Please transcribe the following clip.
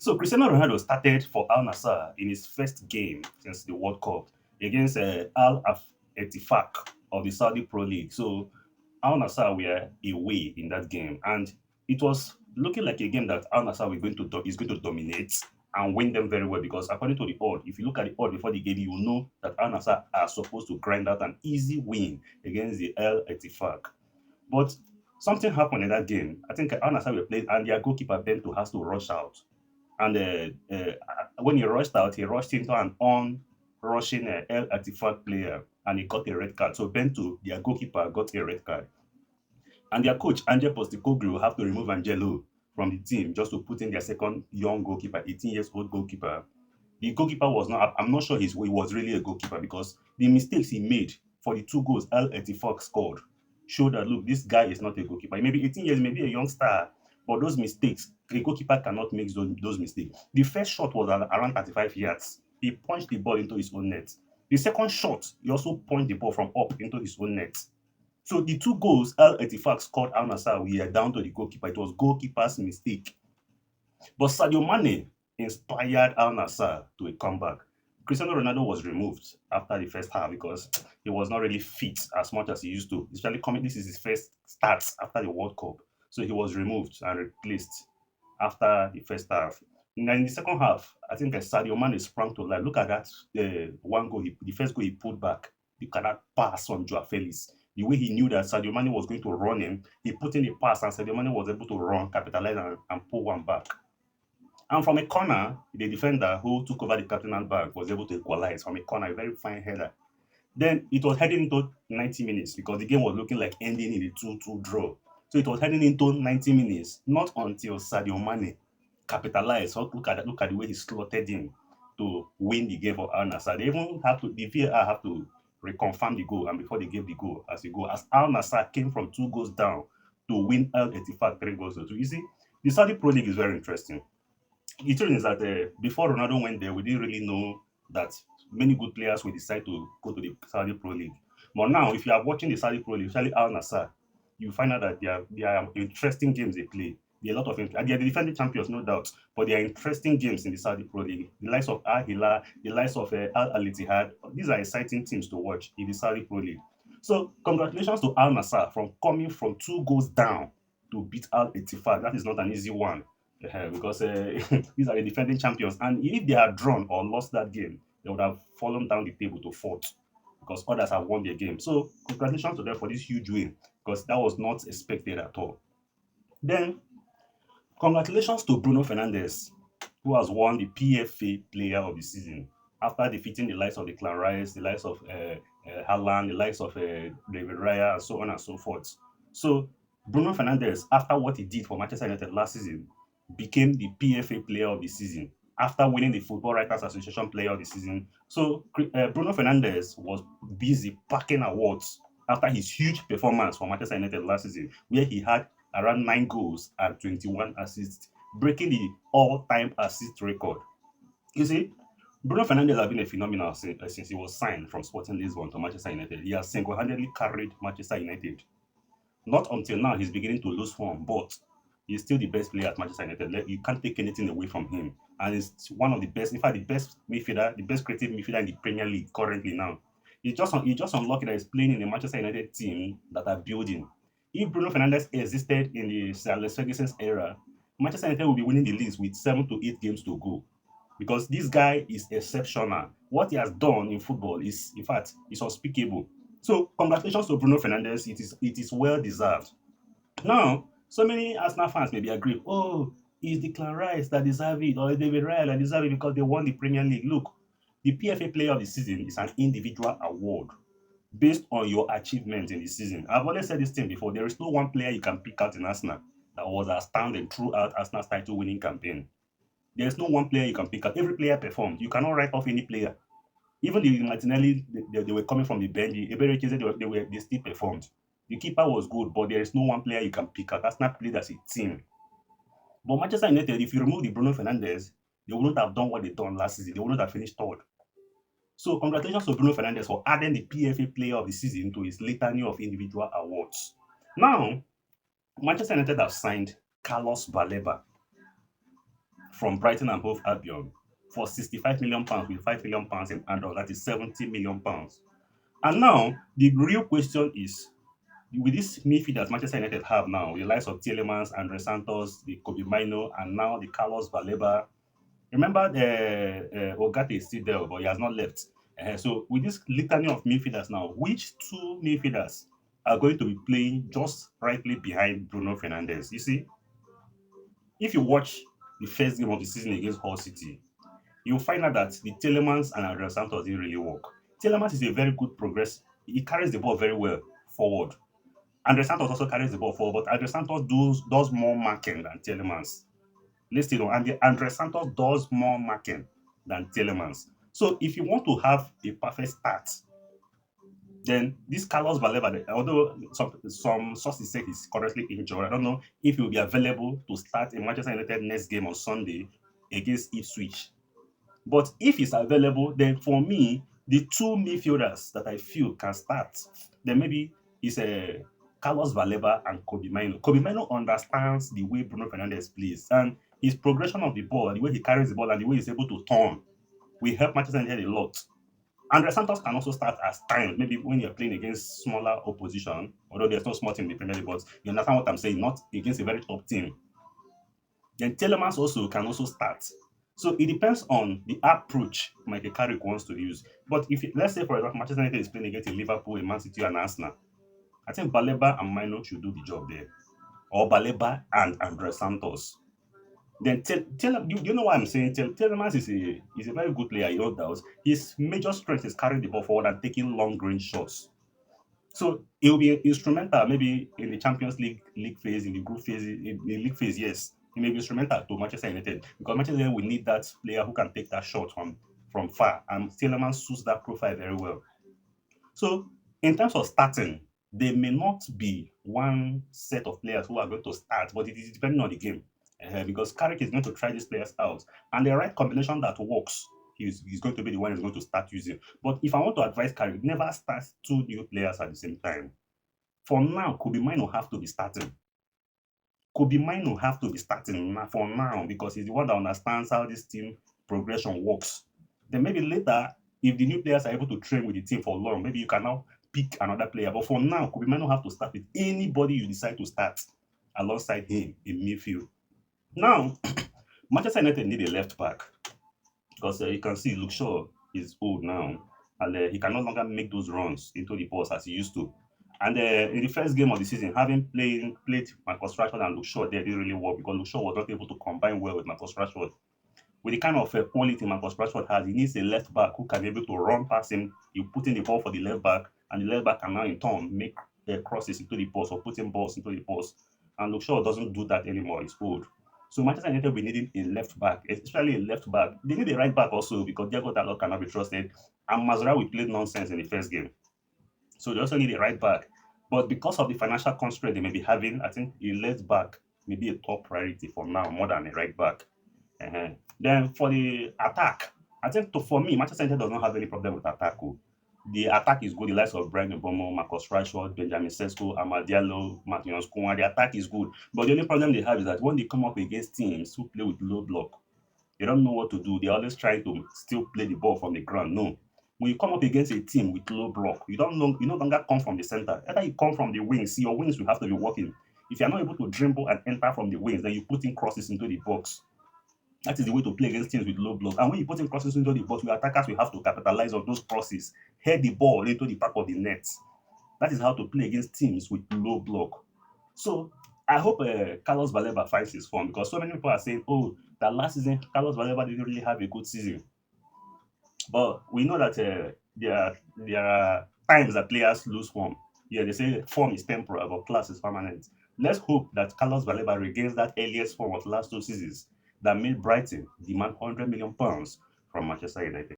So Cristiano Ronaldo started for Al Nassr in his first game since the World Cup against Al Ettifaq of the Saudi Pro League. So Al Nassr were away in that game, and it was looking like a game that Al Nassr is going to dominate and win them very well because according to the odd, if you look at the odd before the game, you will know that Al Nassr are supposed to grind out an easy win against the Al Ettifaq. But something happened in that game. I think Al Nassr were playing, and their goalkeeper Bento has to rush out. And when he rushed into an on-rushing El Atifat player, and he got a red card. So Bento, their goalkeeper, got a red card. And their coach, Angel Postecoglou, have to remove Angelo from the team just to put in their second young goalkeeper, 18 years old goalkeeper. The goalkeeper was not, I'm not sure he was really a goalkeeper because the mistakes he made for the two goals El Etifak scored showed that, look, this guy is not a goalkeeper. He may be 18 years, maybe a young star, but those mistakes, a goalkeeper cannot make those mistakes. The first shot was around 35 yards. He punched the ball into his own net. The second shot, he also punched the ball from up into his own net. So the two goals Al Etifak scored Al Nassr were down to the goalkeeper. It was goalkeeper's mistake. But Sadio Mane inspired Al Nassr to a comeback. Cristiano Ronaldo was removed after the first half because he was not really fit as much as he used to. Especially coming, this is his first starts after the World Cup, so he was removed and replaced after the first half. And then in the second half, I think Sadio Mane sprang to life. Look at that one goal, the first goal he pulled back. Look at that pass on Joao Felix. The way he knew that Sadio Mane was going to run him, he put in the pass and Sadio Mane was able to run, capitalize, and pull one back. And from a corner, the defender who took over the captain's bag was able to equalize from a corner, a very fine header. Then it was heading into 90 minutes because the game was looking like ending in a 2-2 draw. So it was heading into 90 minutes, not until Sadio Mane capitalized. So look at the way he slotted in to win the game for Al Nassr. They even have to, the VAR have to reconfirm the goal, and before they gave the goal as a goal, as Al Nassr came from 2 goals down to win Al Ettifaq 3 goals to 2. You see, the Saudi Pro League is very interesting. The truth is that before Ronaldo went there, we didn't really know that many good players will decide to go to the Saudi Pro League. But now, if you are watching the Saudi Pro League, especially Al Nassr, you find out that there are interesting games they play. There are a lot of and they are the defending champions, no doubt, but there are interesting games in the Saudi Pro League. The likes of Al Hilal, the likes of Al Al Ittihad. These are exciting teams to watch in the Saudi Pro League. So, congratulations to Al Nassr from coming from 2 goals down to beat Al Ettifaq. That is not an easy one because these are the defending champions. And if they had drawn or lost that game, they would have fallen down the table to fourth because others have won their game. So congratulations to them for this huge win because that was not expected at all. Then congratulations to Bruno Fernandez, who has won the PFA Player of the Season after defeating the likes of the Clan Rice, the likes of Haaland, the likes of David Raya, and so on and so forth. So Bruno Fernandez, after what he did for Manchester United last season, became the PFA Player of the Season after winning the Football Writers Association Player of the Season. So Bruno Fernandez was busy packing awards after his huge performance for Manchester United last season, where he had around 9 goals and 21 assists, breaking the all-time assist record. You see, Bruno Fernandes has been a phenomenal since he was signed from Sporting Lisbon to Manchester United. He has single-handedly carried Manchester United. Not until now he's beginning to lose form, but he's still the best player at Manchester United. You can't take anything away from him. And he's one of the best, in fact, the best midfielder, the best creative midfielder in the Premier League currently now. He's just unlucky that he's playing in the Manchester United team that are building. If Bruno Fernandes existed in the Sir Alex Ferguson's era, Manchester United will be winning the league with 7 to 8 games to go. Because this guy is exceptional. What he has done in football is, in fact, is unspeakable. So, congratulations to Bruno Fernandes. It is well deserved. Now, so many Arsenal fans may be aggrieved. Oh, it's the Clan Rice that deserve it, or David Raya that deserve it because they won the Premier League. Look, the PFA Player of the Season is an individual award based on your achievement in the season. I've always said this thing before. There is no one player you can pick out in Arsenal that was outstanding throughout Arsenal's title winning campaign. There's no one player you can pick out. Every player performed. You cannot write off any player. Even the Martinelli, they were coming from the bench. The Eberechi, they still performed. The keeper was good, but there is no one player you can pick out. Arsenal played as a team. But Manchester United, if you remove the Bruno Fernandes, they wouldn't have done what they done last season. They wouldn't have finished third. So congratulations to Bruno Fernandes for adding the PFA Player of the Season to his litany of individual awards. Now, Manchester United have signed Carlos Baleba from Brighton and Hove Albion for 65 million pounds with 5 million pounds in add-on. That is 70 million pounds. And now the real question is, with this midfield that Manchester United have now, the likes of Tielemans, Andre Santos, the Kobe Mino, and now the Carlos Baleba. Remember, Ogate is still there, but he has not left. So with this litany of midfielders now, which two midfielders are going to be playing just rightly behind Bruno Fernandez? You see, if you watch the first game of the season against Hull City, you'll find out that the Telemans and Andre Santos didn't really work. Telemans is a very good progress. He carries the ball very well forward. Andre Santos also carries the ball forward, but Andre Santos does more marking than Telemans. Listen, and Andre Santos does more marking than Telemans. So if you want to have a perfect start, then this Carlos Baleba, although some sources say he's currently injured, I don't know if he will be available to start in Manchester United next game on Sunday against Ipswich. But if he's available, then for me, the two midfielders that I feel can start, then maybe it's a Carlos Baleba and Kobe Mino. Kobe Mino understands the way Bruno Fernandez plays, and his progression of the ball, the way he carries the ball, and the way he's able to turn will help Manchester United a lot. Andre Santos can also start as time, maybe when you're playing against smaller opposition, although there's no small team in the Premier League, but you understand what I'm saying, not against a very top team. Then Telemans also can also start. So it depends on the approach Michael Carrick wants to use. But if let's say for example Manchester United is playing against a Liverpool, a Man City, and Arsenal, I think Baleba and Mino should do the job there, or Baleba and Andre Santos. Then you know what I'm saying? Telemans is a very good player, no doubt. His major strength is carrying the ball forward and taking long range shots. So he'll be instrumental maybe in the Champions League phase, in the group phase, in the league phase, yes. He may be instrumental to Manchester United because Manchester United will need that player who can take that shot from far. And Tielemans suits that profile very well. So in terms of starting, there may not be one set of players who are going to start, but it is depending on the game. Because Carrick is going to try these players out. And the right combination that works, he's going to be the one who's going to start using. But if I want to advise Carrick, never start two new players at the same time. For now, Kobe Mino have to be starting. Kobe Mino have to be starting for now because he's the one that understands how this team progression works. Then maybe later, if the new players are able to train with the team for long, maybe you can now pick another player. But for now, Kobe Mino have to start with anybody you decide to start alongside him in midfield. Now, Manchester United need a left back because you can see Luke Shaw is old now and he can no longer make those runs into the post as he used to. And in the first game of the season, having played Marcus Rashford and Luke Shaw, they didn't really work because Luke Shaw was not able to combine well with Marcus Rashford. With the kind of quality Marcus Rashford has, he needs a left back who can be able to run past him. You put in the ball for the left back, and the left back can now in turn make crosses into the post or putting balls into the post. And Luke Shaw doesn't do that anymore. He's old. So Manchester United will be needing a left back, especially a left back. They need a right back also because Diego Dalot cannot be trusted. And Mazraoui played nonsense in the first game. So they also need a right back. But because of the financial constraint they may be having, I think a left back may be a top priority for now more than a right back. Uh-huh. Then for the attack, I think for me, Manchester United does not have any problem with attack. Oh. The attack is good. The likes of Brian Bomo, Marcus Rashford, Benjamin Sesko, Amad Diallo, Martinez Kunwa, the attack is good. But the only problem they have is that when they come up against teams who play with low block, they don't know what to do. They're always trying to still play the ball from the ground. No. When you come up against a team with low block, you no longer come from the center. Either you come from the wings, your wings will have to be working. If you're not able to dribble and enter from the wings, then you put in crosses into the box. That is the way to play against teams with low block. And when you put in crosses into the box, your attackers will have to capitalize on those crosses, head the ball into the back of the net. That is how to play against teams with low block. So I hope Carlos Baleba finds his form because so many people are saying, oh, that last season Carlos Baleba didn't really have a good season. But we know that there are times that players lose form. Yeah, they say form is temporal, but class is permanent. Let's hope that Carlos Baleba regains that earliest form of the last two seasons that made Brighton demand £100 million from Manchester United.